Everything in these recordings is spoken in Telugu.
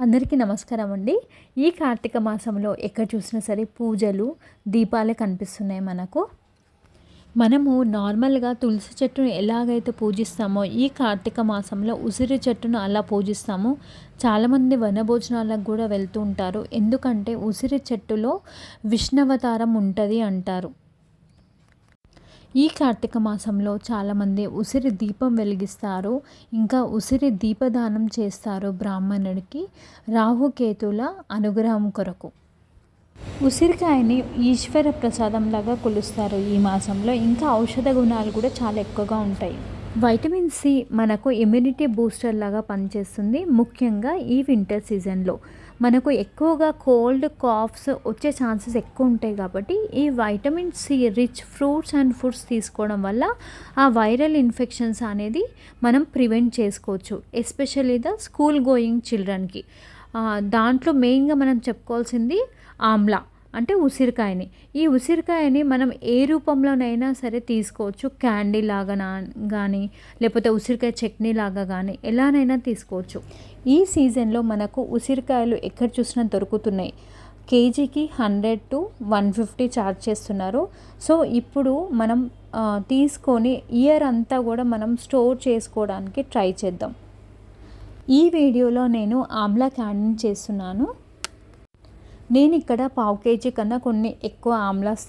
అందరికీ నమస్కారం అండి. ఈ కార్తీక మాసంలో ఎక్కడ చూసినా సరే పూజలు, దీపాలే కనిపిస్తున్నాయి మనకు. మనము నార్మల్‌గా తులసి చెట్టును ఎలాగైతే పూజిస్తామో ఈ కార్తీక మాసంలో ఉసిరి చెట్టును అలా పూజిస్తాము. చాలామంది వనభోజనాలకు కూడా వెళ్తూ ఉంటారు. ఎందుకంటే ఉసిరి చెట్టులో విష్ణవతారం ఉంటుంది అంటారు. ఈ కార్తీక మాసంలో చాలామంది ఉసిరి దీపం వెలిగిస్తారు. ఇంకా ఉసిరి దీపదానం చేస్తారు బ్రాహ్మణుడికి రాహుకేతుల అనుగ్రహం కొరకు. ఉసిరికాయని ఈశ్వర ప్రసాదంలాగా కొలుస్తారు ఈ మాసంలో. ఇంకా ఔషధ గుణాలు కూడా చాలా ఎక్కువగా ఉంటాయి. వైటమిన్ సి మనకు ఇమ్యూనిటీ బూస్టర్ లాగా పనిచేస్తుంది. ముఖ్యంగా ఈ వింటర్ సీజన్లో మనకు ఎక్కువగా కోల్డ్ కాఫ్స్ వచ్చే ఛాన్సెస్ ఎక్కువ ఉంటాయి. కాబట్టి ఈ vitamin C rich fruits and foods తీసుకోవడం వల్ల ఆ వైరల్ ఇన్ఫెక్షన్స్ అనేది మనం ప్రివెంట్ చేసుకోవచ్చు. ఎస్పెషల్లీ ద స్కూల్ గోయింగ్ చిల్డ్రన్కి. దాంట్లో మెయిన్గా మనం చెప్పుకోవాల్సింది ఆమ్లా అంటే ఉసిరికాయని. ఈ ఉసిరికాయని మనం ఏ రూపంలోనైనా సరే తీసుకోవచ్చు. క్యాండీ లాగా కానీ లేకపోతే ఉసిరికాయ చట్నీ లాగా కానీ ఎలానైనా తీసుకోవచ్చు. ఈ సీజన్లో మనకు ఉసిరికాయలు ఎక్కడ చూసినా దొరుకుతున్నాయి. కేజీకి 100 to 150 ఛార్జ్ చేస్తున్నారు. సో ఇప్పుడు మనం తీసుకొని ఇయర్ అంతా కూడా మనం స్టోర్ చేసుకోవడానికి ట్రై చేద్దాం. ఈ వీడియోలో నేను ఆమ్లా క్యాండీని చేస్తున్నాను. నేను ఇక్కడ 1/2 kg కన్నా కొన్ని ఎక్కువ ఆమ్లాస్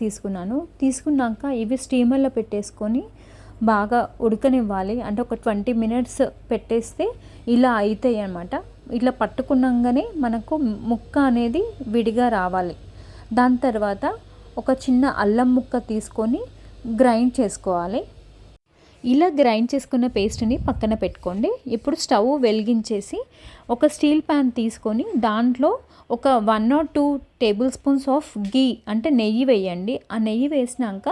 తీసుకున్నాక ఇవి స్టీమర్లో పెట్టేసుకొని బాగా ఉడకనివ్వాలి. అంటే ఒక 20 minutes పెట్టేస్తే ఇలా అవుతాయి అన్నమాట. ఇట్లా పట్టుకున్నాగానే మనకు ముక్క అనేది విడిగా రావాలి. దాని తర్వాత ఒక చిన్న అల్లం ముక్క తీసుకొని గ్రైండ్ చేసుకోవాలి. ఇలా గ్రైండ్ చేసుకున్న పేస్ట్ని పక్కన పెట్టుకోండి. ఇప్పుడు స్టవ్ వెలిగించేసి ఒక స్టీల్ ప్యాన్ తీసుకొని దాంట్లో ఒక 1 or 2 tablespoons ఆఫ్ గీ అంటే నెయ్యి వేయండి. ఆ నెయ్యి వేసినాక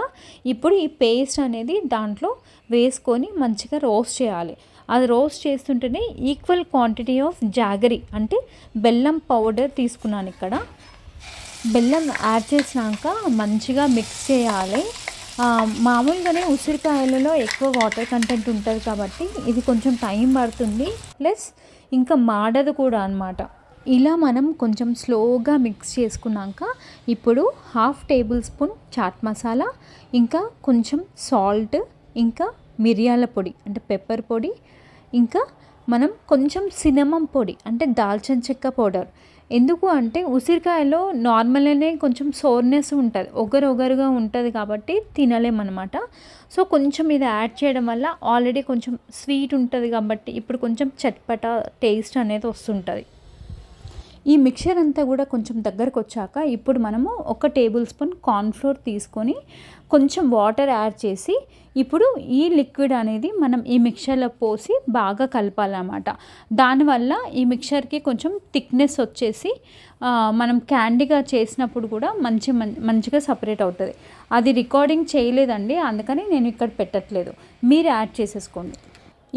ఇప్పుడు ఈ పేస్ట్ అనేది దాంట్లో వేసుకొని మంచిగా రోస్ట్ చేయాలి. అది రోస్ట్ చేస్తుంటేనే ఈక్వల్ క్వాంటిటీ ఆఫ్ జాగరీ అంటే బెల్లం పౌడర్ తీసుకున్నాను. ఇక్కడ బెల్లం యాడ్ చేసినాక మంచిగా మిక్స్ చేయాలి. మామూలుగానే ఉసిరికాయలలో ఎక్కువ వాటర్ కంటెంట్ ఉంటుంది కాబట్టి ఇది కొంచెం టైం పడుతుంది. ప్లస్ ఇంకా మాడదు కూడా అన్నమాట. ఇలా మనం కొంచెం స్లోగా మిక్స్ చేసుకున్నాక ఇప్పుడు 1/2 tablespoon చాట్ మసాలా, ఇంకా కొంచెం సాల్ట్, ఇంకా మిరియాల పొడి అంటే పెప్పర్ పొడి, ఇంకా మనం కొంచెం సినమన్ పొడి అంటే దాల్చిన చెక్క పౌడర్. ఎందుకు అంటే ఉసిరికాయలో నార్మల్గానే కొంచెం సోర్నెస్ ఉంటుంది, ఒగరుగా ఉంటుంది కాబట్టి తినలేమన్నమాట. సో కొంచెం ఇది యాడ్ చేయడం వల్ల ఆల్రెడీ కొంచెం స్వీట్ ఉంటుంది కాబట్టి ఇప్పుడు కొంచెం చట్పట టేస్ట్ అనేది వస్తుంటుంది. ఈ మిక్చర్ అంతా కూడా కొంచెం దగ్గరకు వచ్చాక ఇప్పుడు మనము 1 tablespoon కార్న్ఫ్లోర్ తీసుకొని కొంచెం వాటర్ యాడ్ చేసి ఇప్పుడు ఈ లిక్విడ్ అనేది మనం ఈ మిక్చర్లో పోసి బాగా కలపాలన్నమాట. దానివల్ల ఈ మిక్చర్కి కొంచెం థిక్నెస్ వచ్చేసి మనం క్యాండీగా చేసినప్పుడు కూడా మంచిగా సపరేట్ అవుతుంది. అది రికార్డింగ్ చేయలేదండి, అందుకని నేను ఇక్కడ పెట్టట్లేదు, మీరు యాడ్ చేసేసుకోండి.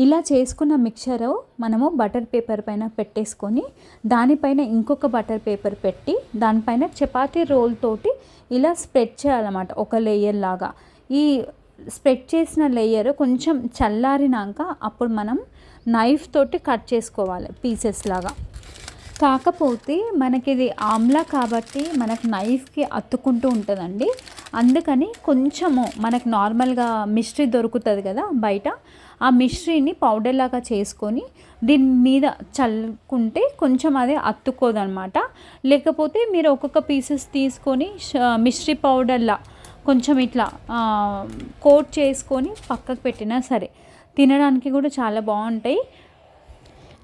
ఇలా చేసుకున్న మిక్చర్ మనము బటర్ పేపర్ పైన పెట్టేసుకొని దానిపైన ఇంకొక బటర్ పేపర్ పెట్టి దానిపైన చపాతీ రోల్ తోటి ఇలా స్ప్రెడ్ చేయాలన్నమాట, ఒక లేయర్ లాగా. ఈ స్ప్రెడ్ చేసిన లేయర్ కొంచెం చల్లారినాక అప్పుడు మనం నైఫ్ తోటి కట్ చేసుకోవాలి పీసెస్ లాగా. కాకపోతే మనకి ఇది ఆమ్లా కాబట్టి మనకు నైఫ్కి అతుక్కుంటూ ఉంటుందండి. అందుకని కొంచెము మనకు నార్మల్గా మిశ్రీ దొరుకుతుంది కదా బయట, ఆ మిశ్రీని పౌడర్ లాగా చేసుకొని దీని మీద చల్లుకుంటే కొంచెం అది అతుక్కోదనమాట. లేకపోతే మీరు ఒక్కొక్క పీసెస్ తీసుకొని మిశ్రీ పౌడర్లా కొంచెం ఇట్లా కోట్ చేసుకొని పక్కకు పెట్టినా సరే తినడానికి కూడా చాలా బాగుంటాయి.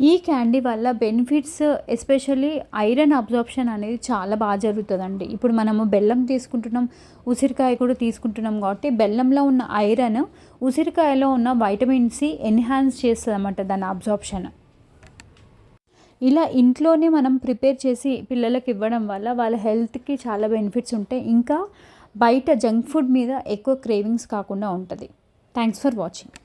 ఈ క్యాండీ వల్ల బెనిఫిట్స్ ఎస్పెషల్లీ ఐరన్ అబ్జార్ప్షన్ అనేది చాలా బాగా జరుగుతుందండి. ఇప్పుడు మనము బెల్లం తీసుకుంటున్నాం, ఉసిరికాయ కూడా తీసుకుంటున్నాం కాబట్టి బెల్లంలో ఉన్న ఐరన్ ఉసిరికాయలో ఉన్న వైటమిన్ సి ఎన్హాన్స్ చేస్తుంది అన్నమాట దాని అబ్జార్ప్షన్. ఇలా ఇంట్లోనే మనం ప్రిపేర్ చేసి పిల్లలకి ఇవ్వడం వల్ల వాళ్ళ హెల్త్కి చాలా బెనిఫిట్స్ ఉంటాయి. ఇంకా బయట జంక్ ఫుడ్ మీద ఎక్కువ క్రేవింగ్స్ కాకుండా ఉంటుంది. Thanks for watching.